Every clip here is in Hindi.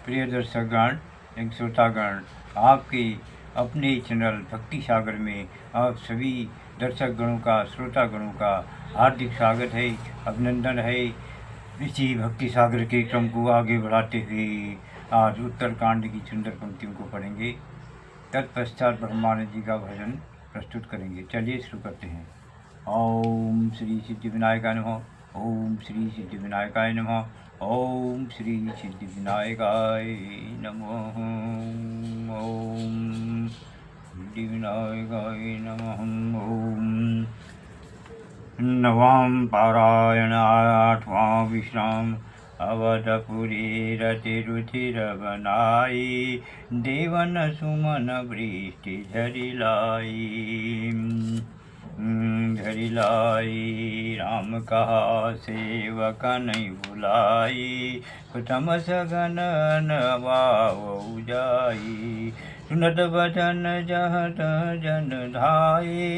प्रिय दर्शकगण एवं श्रोतागण, आपके अपने चैनल भक्ति सागर में आप सभी दर्शक गणों का, श्रोता गणों का हार्दिक स्वागत है, अभिनंदन है। इसी भक्ति सागर के क्रम को आगे बढ़ाते हुए आज उत्तरकांड की सुंदर पंक्तियों को पढ़ेंगे। तत्पश्चात ब्रह्मानंद जी का भजन प्रस्तुत करेंगे। चलिए शुरू करते हैं। ओम श्री सिद्धि विनायकाय नमः। ओम श्री सिद्धि विनायकाय नमः। ओम श्री सिद्धि विनायकाय नमः। ओम सिद्धि विनायकाय नमः। ओम नवां पारायण आठवां विश्राम अवधपुरी रतिरुचिर बनाई देवन सुमन वृष्टि झरिलाई राम कहा सेवक नहीं भुलाई प्रथम सगन नवाऊ जाई सुनत वचन जहत जन धाये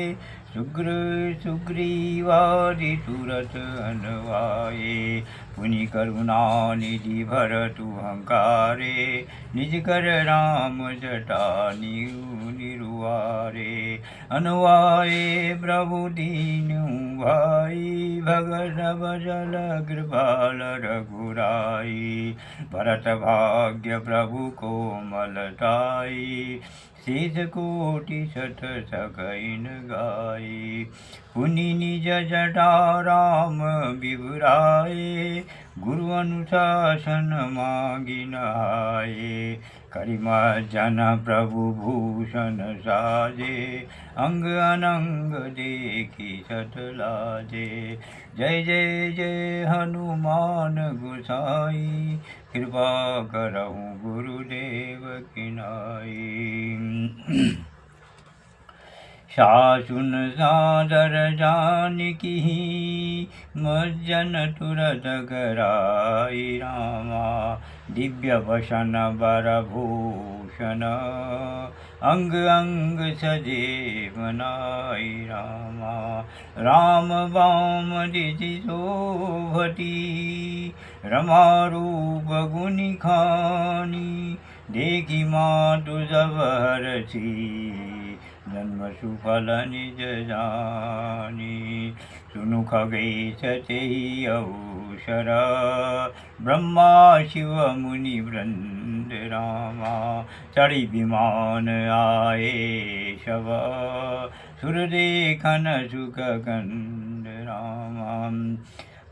सुग्रीवादि तुरत अनवाये पुनि करुणा निधि भरतु हंकारे निज कर राम जटा निरुवारे अनुवाये प्रभु दीनु भाई भगत भजल कृपाल रघुराई भरत भाग्य प्रभु कोमलताई शेष कोटि शत सकैन गाई पुनि निज जटा राम बिबुराए गुरु अनुशासन मांगी नहाए करिमा जन प्रभु भूषण साजे अंग अनंग देखी सत लाजे जय जय जय हनुमान गोसाई कृपा करहु गुरुदेव की नाई सासुन सादर जानकी मज्जन तुरत कराई रामा दिव्य वसन बर भूषण अंग अंग सजे बनाई रामा राम वाम दिशि शोभती रमा रूप गुनि खानी देखी मातु सब हरसी जन्म सुफल निज जानी सुनु खगेश तेहि अवसर ब्रह्मा शिव मुनि वृंद रामा चढ़ी विमान आए शव सुर देखन सुख कंद रामा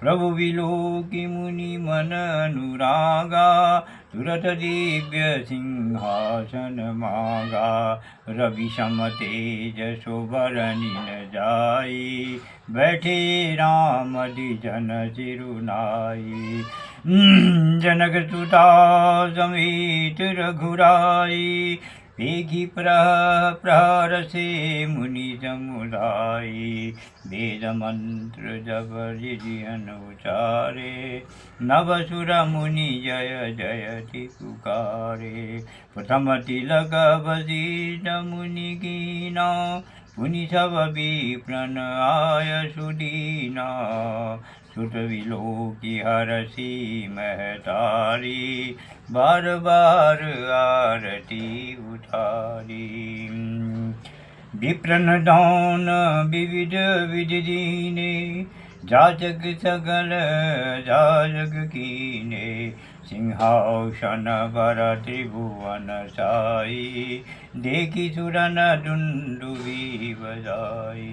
प्रभु विलोकी मुनि मन अनुरागा तुरत दिव्य सिंहासन मागा रवि सम तेज शोभरनि न जाई बैठे राम द्विजन सिरुनाई जनक सुता समेत रघुराई देखी प्रहर से मुनि समुदाई वेद मंत्र जब जियन उचारे नव सुर मुनि जय जयति पुकारे प्रथम तिलक वशिष्ठ मुनि कीना पुनि सब विप्रन आय सुदीना सुत विलोकी हरषि महतारी बार बार आरती उतारी विप्रन दान विविध विधि दीने जाचक सकल जाजक कीने सिंहासन बर त्रिभुवन साई देखी सुरन दुंदुभि बजाई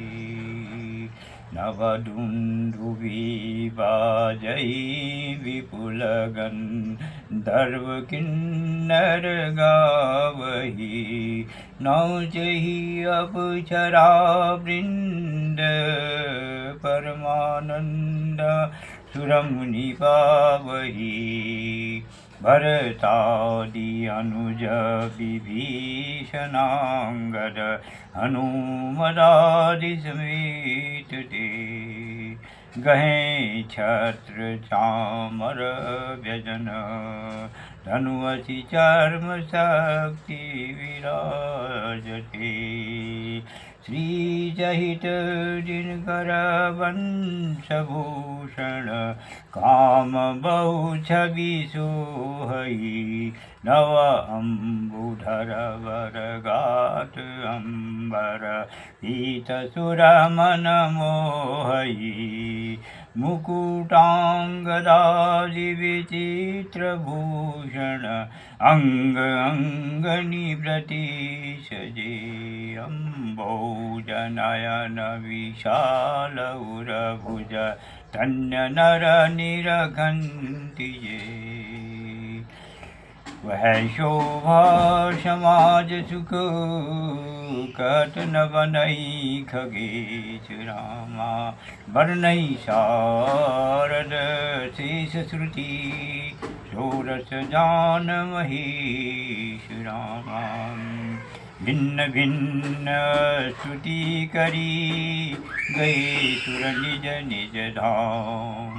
नव दुंदुभि बाजई विपुल गंधर्व किन्नर गावही नाचहि अप्सरा वृंद परमानंद सुरमुनि पावही भरतादि अनुज विभीषणांगद हनुमदादि समेत ते गहे छत्र चामर व्यजन धनुअसि चर्म शक्ति विराजते श्री सहित दिनकर वंशभूषण काम बहु छवि सोहई नव अम्बुधर वर गात अम्बर पीत सुर मन मोहई मुकुटांगदादि विचित्र भूषण अंग अंग निवृति सजे अम्बोजनयन विशाल उरभुज धन्य नर निरखन्ति ये वह शोभा समाज सुख कत न बनई खगेश रामा वर्णई शारद शेष श्रुति षोडश जान महेश रामा भिन्न भिन्न स्तुति करी गए सुर निज निज धाम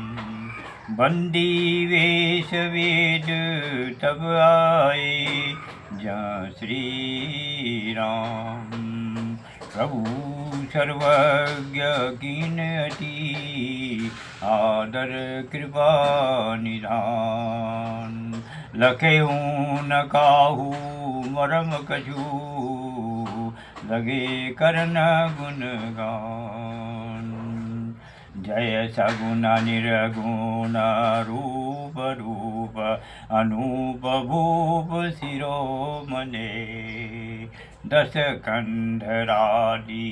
बंदी वेश वेद तब आए जहाँ श्री राम प्रभु सर्वज्ञ कीन अति आदर कृपा निधान लखेऊ न काहू मरम कछु लगे करन गुणगान जय सगुण निर्गुण रूप रूप अनूप भूप शिरोमणे दश कंधरादि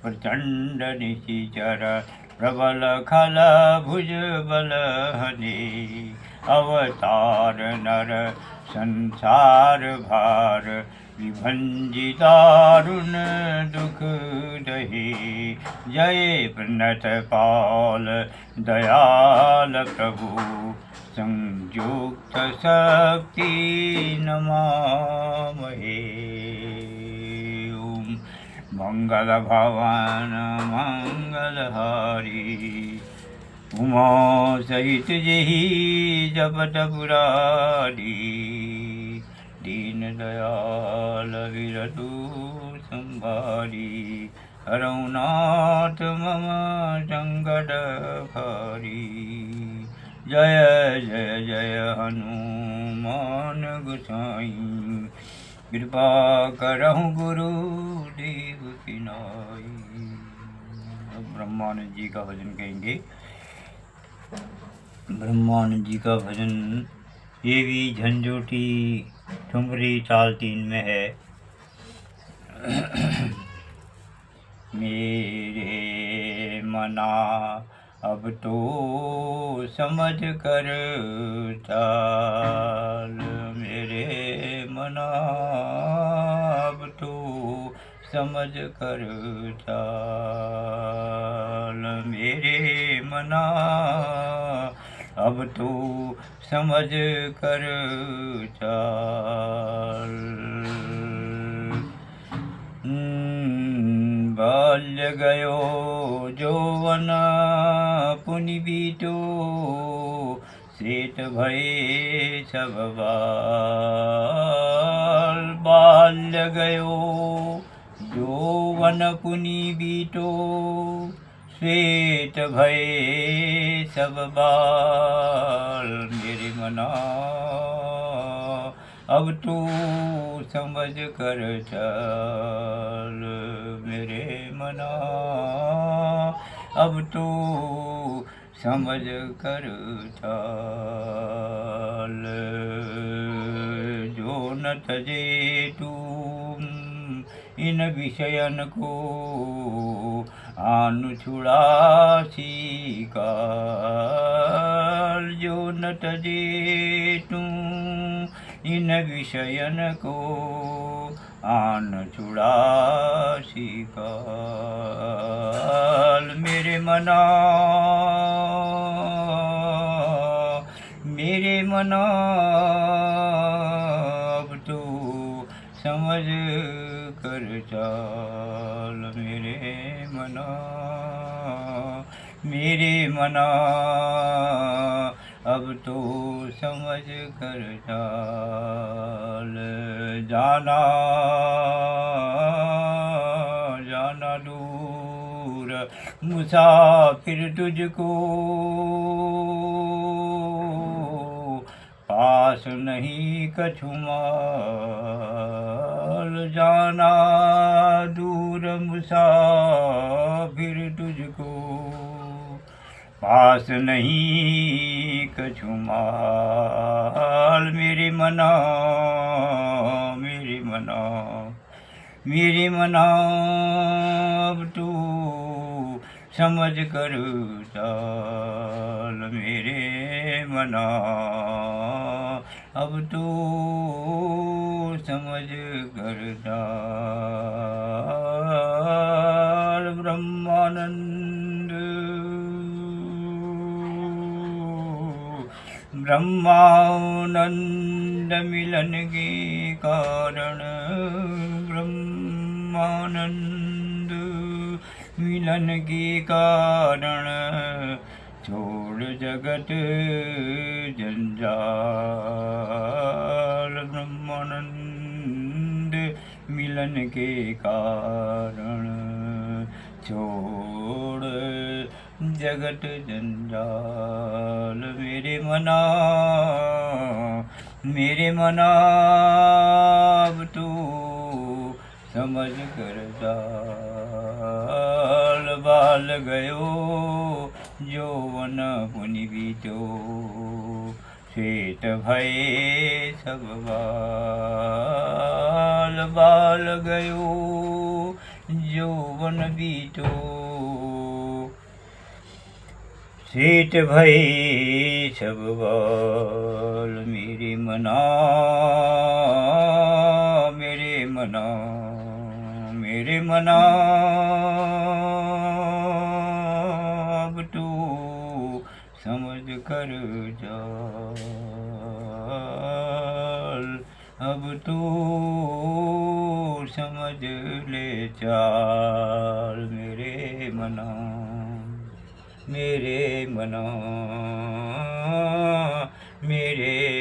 प्रचंड निशिचर प्रबल खल भुज बल हने अवतार नर संसार भार विभंजितारुण दुख दहे जय प्रणत पाल दयाल प्रभु संयुक्त शक्ति नमामहे ओम मंगल भवन मंगलहारी उमा सहित जही जपत पुरारी दीन दयाल विरतु संभारी हरौनाथ मम संकट भारी जय जय जय हनुमान गोसाई कृपा करहु गुरुदेव की नाई। ब्रह्मानंद जी का भजन कहेंगे। ब्रह्मानंद जी का भजन ये भी झंझोटी ठुमरी ताल 3 में है। मेरे मना अब तो समझ कर चाल मेरे मना अब तो समझ कर चाल मेरे मना अब तो समझ कर चाल बाल्य गयो जौवन पुनि बीतो श्वेत भये सब बाल बाल्य गयो जौवन पुनि बीतो श्वेत भये सब बाल मेरे मना अब तू समझ कर चल मेरे मना अब तू समझ कर चल जो न तजे तुम इन विषयन को आनु छुड़ासी काल जो न तजे तुम इन विषयन को आन छुड़ासी काल मेरे मना अब तो समझ कर चाल मेरे मना अब तो समझ कर चाल जाना मुसाफिर तुझको पास नहीं कछुमाल जाना दूर मुसाफिर तुझको पास नहीं कछुमाल मेरे मना मेरे मना अब तू समझ कर चाल मेरे मना अब तू समझ कर चाल ब्रह्मानंद मिलन के कारण ब्रह्मानंद मिलन के कारण छोड़ जगत जंजाल ब्रह्मानंद मिलन के कारण छोड़ जगत जंजाल मेरे मना अब तू समझ कर चाल बाल गयो यौवन पुनि बीतो श्वेत भय सब बाल गयो यौवन बीतो श्वेत भय सब बाल मेरे मना अब तू समझ कर चाल अब तू समझ ले चाल मेरे मना मेरे